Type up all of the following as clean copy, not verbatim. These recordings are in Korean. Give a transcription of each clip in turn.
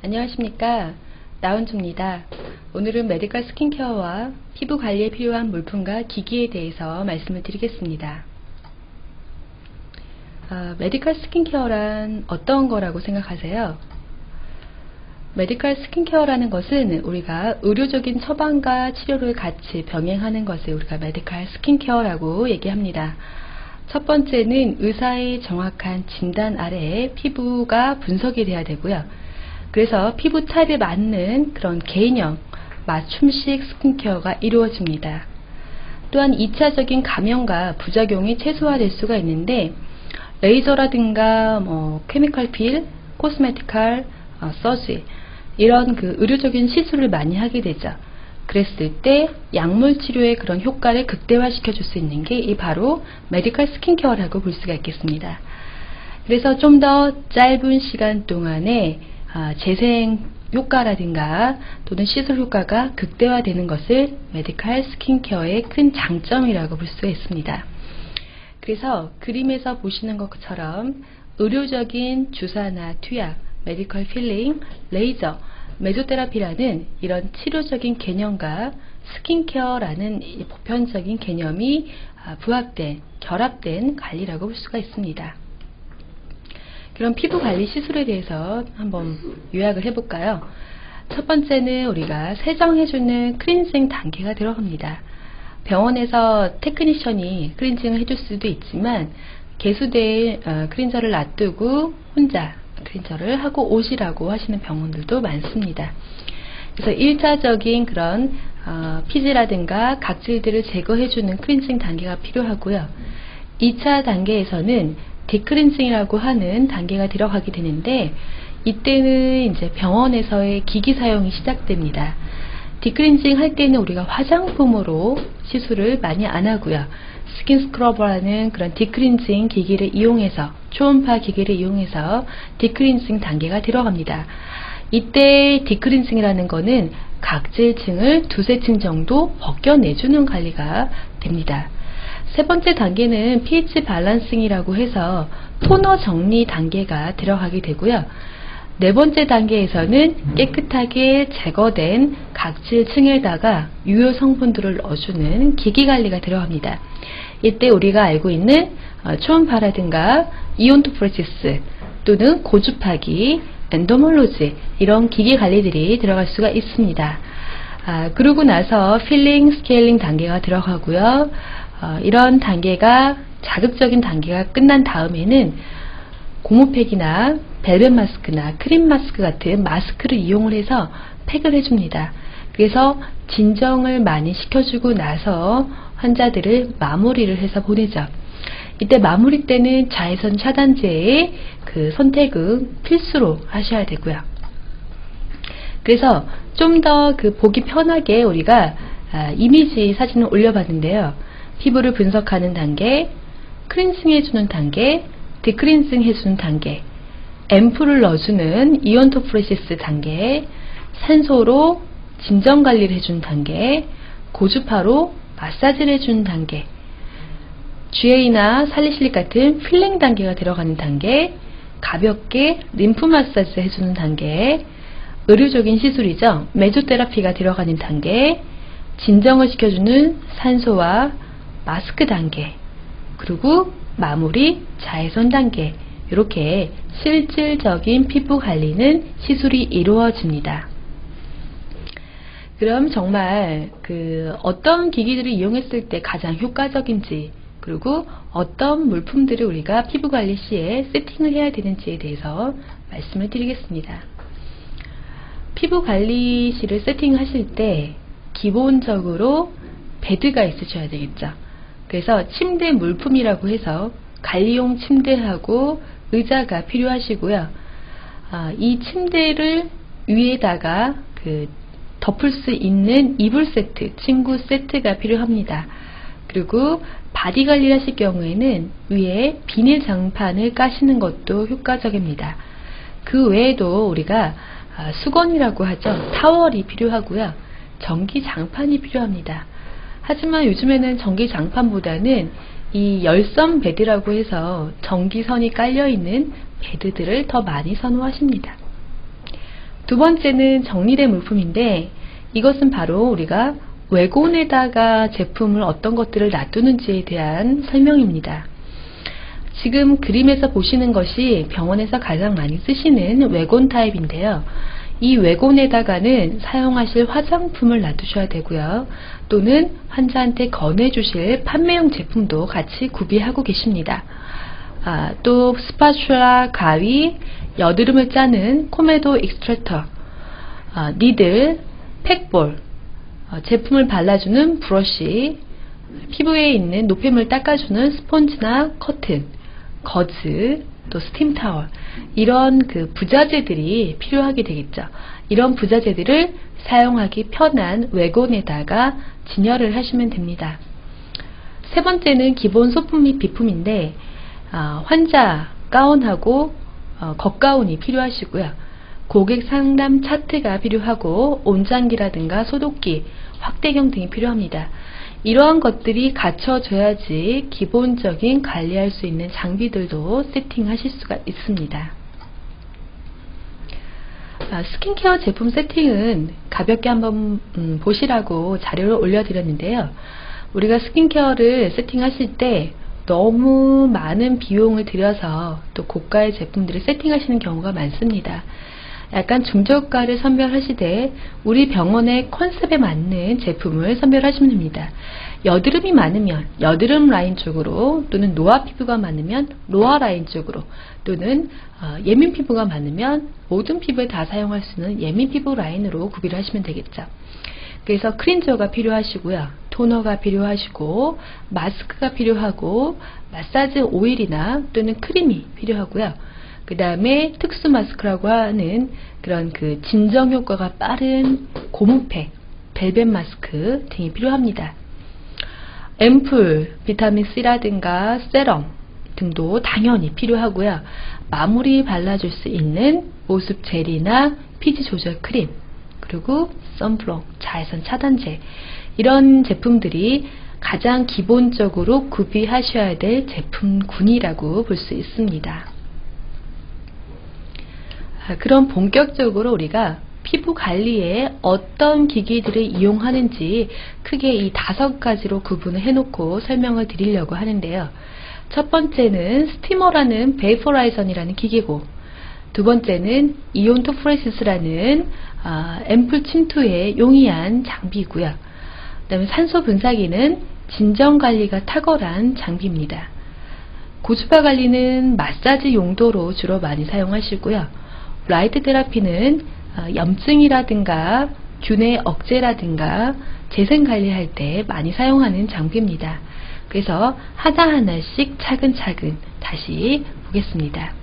안녕하십니까, 나은주입니다. 오늘은 메디컬 스킨케어와 피부 관리에 필요한 물품과 기기에 대해서 말씀을 드리겠습니다. 메디컬 스킨케어란 어떤 거라고 생각하세요? 메디컬 스킨케어라는 것은 우리가 의료적인 처방과 치료를 같이 병행하는 것을 우리가 메디컬 스킨케어라고 얘기합니다. 첫 번째는 의사의 정확한 진단 아래에 피부가 분석이 돼야 되고요. 그래서 피부 타입에 맞는 그런 개인형 맞춤식 스킨케어가 이루어집니다. 또한 2차적인 감염과 부작용이 최소화될 수가 있는데 레이저라든가 케미컬 필, 코스메티컬, 서지 이런 그 의료적인 시술을 많이 하게 되죠. 그랬을 때 약물 치료의 그런 효과를 극대화시켜 줄 수 있는 게 바로 메디컬 스킨케어라고 볼 수가 있겠습니다. 그래서 좀 더 짧은 시간 동안에 재생 효과라든가 또는 시술 효과가 극대화되는 것을 메디컬 스킨케어의 큰 장점이라고 볼 수 있습니다. 그래서 그림에서 보시는 것처럼 의료적인 주사나 투약, 메디컬 필링, 레이저, 메조테라피라는 이런 치료적인 개념과 스킨케어라는 보편적인 개념이 부합된, 결합된 관리라고 볼 수가 있습니다. 그럼 피부 관리 시술에 대해서 한번 요약을 해볼까요? 첫 번째는 우리가 세정해주는 클렌징 단계가 들어갑니다. 병원에서 테크니션이 클렌징을 해줄 수도 있지만 개수대에 클렌저를 놔두고 혼자 클렌저를 하고 오시라고 하시는 병원들도 많습니다. 그래서 1차적인 그런 피지라든가 각질들을 제거해주는 클렌징 단계가 필요하고요. 2차 단계에서는 디클렌징이라고 하는 단계가 들어가게 되는데 이때는 이제 병원에서의 기기 사용이 시작됩니다. 디클렌징 할 때는 우리가 화장품으로 시술을 많이 안 하고요. 스킨 스크러버라는 그런 디클렌징 기기를 이용해서 초음파 기기를 이용해서 디클렌징 단계가 들어갑니다. 이때 디클렌징이라는 거는 각질층을 두세 층 정도 벗겨내주는 관리가 됩니다. 세 번째 단계는 pH 밸런싱이라고 해서 토너 정리 단계가 들어가게 되고요. 네 번째 단계에서는 깨끗하게 제거된 각질층에다가 유효 성분들을 넣어주는 기기 관리가 들어갑니다. 이때 우리가 알고 있는 초음파라든가 이온토포레시스 또는 고주파기, 엔도몰로지 이런 기기 관리들이 들어갈 수가 있습니다. 그러고 나서 필링, 스케일링 단계가 들어가고요. 이런 단계가 자극적인 단계가 끝난 다음에는 고무팩이나 벨벳 마스크나 크림 마스크 같은 마스크를 이용을 해서 팩을 해줍니다. 그래서 진정을 많이 시켜주고 나서 환자들을 마무리를 해서 보내죠. 이때 마무리 때는 자외선 차단제의 그 선택은 필수로 하셔야 되고요. 그래서 좀 더 그 보기 편하게 우리가 이미지 사진을 올려봤는데요. 피부를 분석하는 단계, 클렌징 해주는 단계, 디클렌징 해주는 단계, 앰플을 넣어주는 이온토포레시스 단계, 산소로 진정 관리를 해주는 단계, 고주파로 마사지를 해주는 단계, GA나 살리실릭 같은 필링 단계가 들어가는 단계, 가볍게 림프 마사지 해주는 단계, 의료적인 시술이죠. 메조테라피가 들어가는 단계, 진정을 시켜주는 산소와 마스크 단계, 그리고 마무리 자외선 단계, 이렇게 실질적인 피부 관리는 시술이 이루어집니다. 그럼 정말 어떤 기기들을 이용했을 때 가장 효과적인지, 그리고 어떤 물품들을 우리가 피부 관리 시에 세팅을 해야 되는지에 대해서 말씀을 드리겠습니다. 피부 관리실을 세팅하실 때 기본적으로 베드가 있으셔야 되겠죠. 그래서 침대 물품이라고 해서 관리용 침대하고 의자가 필요하시고요. 이 침대를 위에다가 덮을 수 있는 이불 세트, 침구 세트가 필요합니다. 그리고 바디 관리를 하실 경우에는 위에 비닐 장판을 까시는 것도 효과적입니다. 그 외에도 우리가 수건이라고 하죠. 타월이 필요하고요. 전기 장판이 필요합니다. 하지만 요즘에는 전기 장판보다는 이 열선 베드라고 해서 전기선이 깔려있는 베드들을 더 많이 선호하십니다. 두 번째는 정리된 물품인데 이것은 바로 우리가 외곤에다가 제품을 어떤 것들을 놔두는지에 대한 설명입니다. 지금 그림에서 보시는 것이 병원에서 가장 많이 쓰시는 외곤 타입인데요. 이 외곤에다가는 사용하실 화장품을 놔두셔야 되고요. 또는 환자한테 권해주실 판매용 제품도 같이 구비하고 계십니다. 또 스파츌라, 가위, 여드름을 짜는 코메도 익스트랙터, 니들, 팩볼, 제품을 발라주는 브러쉬, 피부에 있는 노폐물 닦아주는 스펀지나 커튼, 거즈, 또 스팀 타월, 이런 그 부자재들이 필요하게 되겠죠. 이런 부자재들을 사용하기 편한 외곤에다가 진열을 하시면 됩니다. 세 번째는 기본 소품 및 비품인데 환자 가운하고 겉가운이 필요하시고요. 고객 상담 차트가 필요하고 온장기라든가 소독기, 확대경 등이 필요합니다. 이러한 것들이 갖춰져야지 기본적인 관리할 수 있는 장비들도 세팅하실 수가 있습니다. 스킨케어 제품 세팅은 가볍게 한번 보시라고 자료를 올려드렸는데요. 우리가 스킨케어를 세팅하실 때 너무 많은 비용을 들여서 또 고가의 제품들을 세팅하시는 경우가 많습니다. 약간 중저가를 선별하시되 우리 병원의 컨셉에 맞는 제품을 선별하시면 됩니다. 여드름이 많으면 여드름 라인 쪽으로, 또는 노화 피부가 많으면 노화 라인 쪽으로, 또는 예민 피부가 많으면 모든 피부에 다 사용할 수 있는 예민 피부 라인으로 구비를 하시면 되겠죠. 그래서 클렌저가 필요하시고요. 토너가 필요하시고, 마스크가 필요하고, 마사지 오일이나 또는 크림이 필요하고요. 그 다음에 특수 마스크라고 하는 그런 그 진정 효과가 빠른 고무팩, 벨벳 마스크 등이 필요합니다. 앰플, 비타민C라든가 세럼 등도 당연히 필요하고요. 마무리 발라줄 수 있는 보습 젤이나 피지 조절 크림, 그리고 선블록, 자외선 차단제, 이런 제품들이 가장 기본적으로 구비하셔야 될 제품군이라고 볼 수 있습니다. 그럼 본격적으로 우리가 피부 관리에 어떤 기기들을 이용하는지 크게 이 5가지로 구분을 해놓고 설명을 드리려고 하는데요. 첫 번째는 스티머라는 베이퍼라이전이라는 기기고, 두 번째는 이온토프레시스라는 앰플 침투에 용이한 장비이고요. 그 다음에 산소 분사기는 진정 관리가 탁월한 장비입니다. 고주파 관리는 마사지 용도로 주로 많이 사용하시고요. 라이트 테라피는 염증이라든가 균의 억제라든가 재생 관리할 때 많이 사용하는 장비입니다. 그래서 하나하나씩 차근차근 다시 보겠습니다.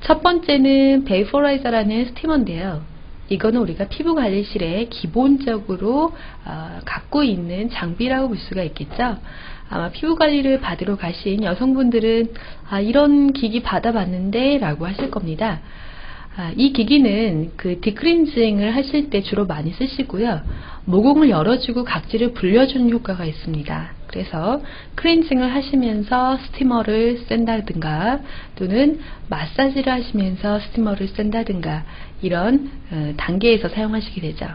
첫 번째는 베이퍼라이저라는 스티머인데요. 이거는 우리가 피부 관리실에 기본적으로 갖고 있는 장비라고 볼 수가 있겠죠. 아마 피부 관리를 받으러 가신 여성분들은 이런 기기 받아봤는데 라고 하실 겁니다. 이 기기는 그 디크린징을 하실 때 주로 많이 쓰시고요. 모공을 열어주고 각질을 불려주는 효과가 있습니다. 그래서 클렌징을 하시면서 스티머를 쐰다든가, 또는 마사지를 하시면서 스티머를 쐰다든가, 이런 단계에서 사용하시게 되죠.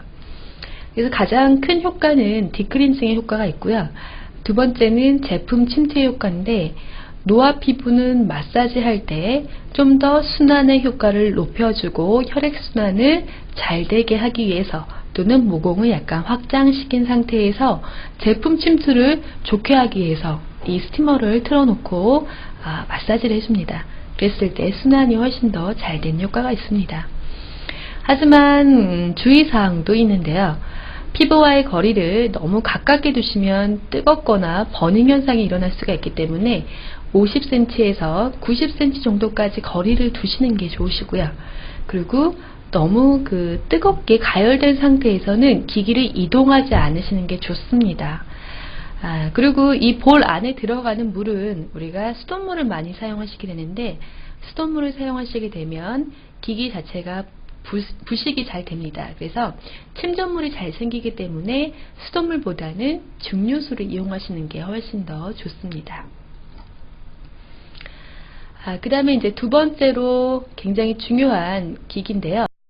그래서 가장 큰 효과는 디크린징의 효과가 있고요. 두 번째는 제품 침투의 효과인데, 노화 피부는 마사지 할 때 좀 더 순환의 효과를 높여주고 혈액순환을 잘 되게 하기 위해서, 또는 모공을 약간 확장시킨 상태에서 제품 침투를 좋게 하기 위해서 이 스티머를 틀어놓고 마사지를 해줍니다. 그랬을 때 순환이 훨씬 더 잘 되는 효과가 있습니다. 하지만 주의사항도 있는데요. 피부와의 거리를 너무 가깝게 두시면 뜨겁거나 버닝 현상이 일어날 수가 있기 때문에 50cm에서 90cm 정도까지 거리를 두시는 게 좋으시고요. 그리고 너무 뜨겁게 가열된 상태에서는 기기를 이동하지 않으시는 게 좋습니다. 그리고 이 볼 안에 들어가는 물은 우리가 수돗물을 많이 사용하시게 되는데, 수돗물을 사용하시게 되면 기기 자체가 부식이 잘 됩니다. 그래서 침전물이 잘 생기기 때문에 수돗물보다는 증류수를 이용하시는 게 훨씬 더 좋습니다. 그 다음에 이제 두 번째로 굉장히 중요한 기기인데요.